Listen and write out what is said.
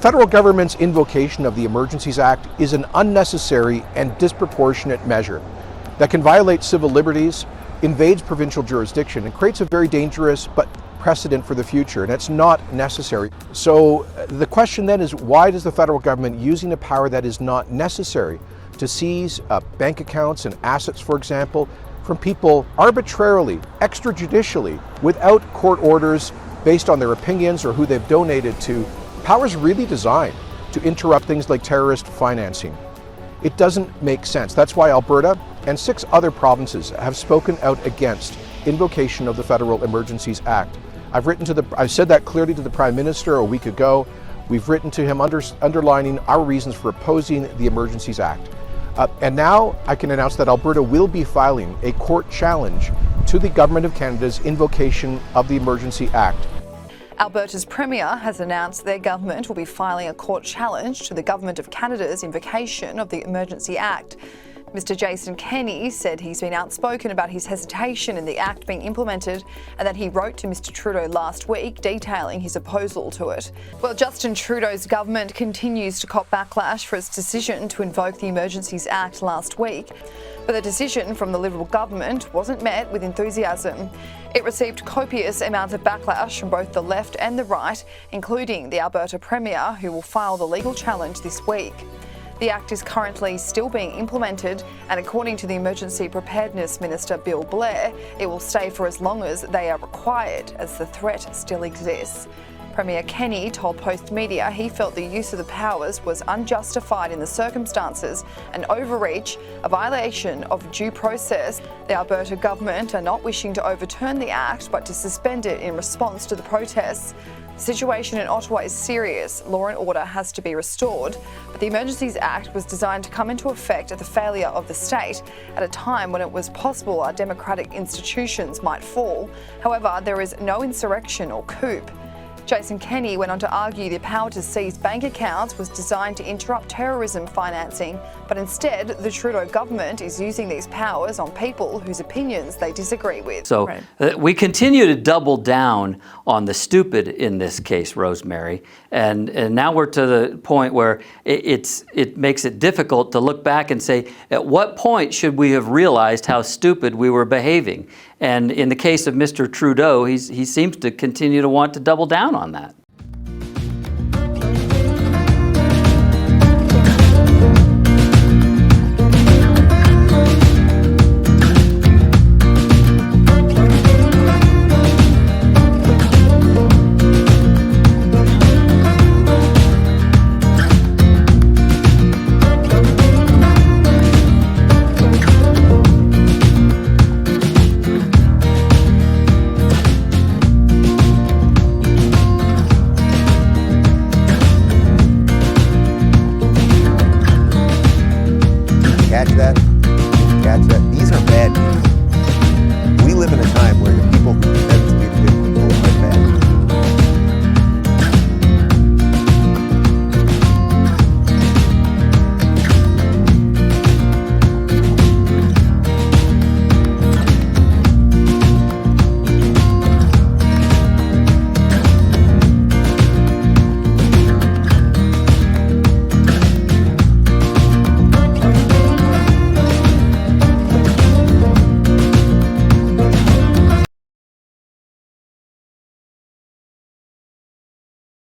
federal government's invocation of the Emergencies Act is an unnecessary and disproportionate measure that can violate civil liberties, invades provincial jurisdiction, and creates a very dangerous but precedent for the future, and it's not necessary. So the question then is, why does the federal government using a power that is not necessary to seize bank accounts and assets, for example, from people arbitrarily, extrajudicially, without court orders based on their opinions or who they've donated to, powers really designed to interrupt things like terrorist financing? It doesn't make sense. That's why Alberta and 6 other provinces have spoken out against invocation of the Federal Emergencies Act. I've said that clearly to the Prime Minister a week ago. We've written to him underlining our reasons for opposing the Emergencies Act. And now I can announce that Alberta will be filing a court challenge to the Government of Canada's invocation of the Emergency Act. Alberta's Premier has announced their government will be filing a court challenge to the Government of Canada's invocation of the Emergency Act. Mr Jason Kenney said he's been outspoken about his hesitation in the Act being implemented and that he wrote to Mr Trudeau last week detailing his opposal to it. Well, Justin Trudeau's government continues to cop backlash for its decision to invoke the Emergencies Act last week, but the decision from the Liberal government wasn't met with enthusiasm. It received copious amounts of backlash from both the left and the right, including the Alberta Premier, who will file the legal challenge this week. The Act is currently still being implemented, and according to the Emergency Preparedness Minister Bill Blair, it will stay for as long as they are required, as the threat still exists. Premier Kenney told Post Media he felt the use of the powers was unjustified in the circumstances, an overreach, a violation of due process. The Alberta government are not wishing to overturn the Act, but to suspend it in response to the protests. The situation in Ottawa is serious. Law and order has to be restored, but the Emergencies Act was designed to come into effect at the failure of the state at a time when it was possible our democratic institutions might fall. However, there is no insurrection or coup. Jason Kenney went on to argue the power to seize bank accounts was designed to interrupt terrorism financing, but instead the Trudeau government is using these powers on people whose opinions they disagree with. So we continue to double down on the stupid in this case, Rosemary, and now we're to the point where it makes it difficult to look back and say, at what point should we have realized how stupid we were behaving? And in the case of Mr. Trudeau, he seems to continue to want to double down on that. Catch that? These are bad news.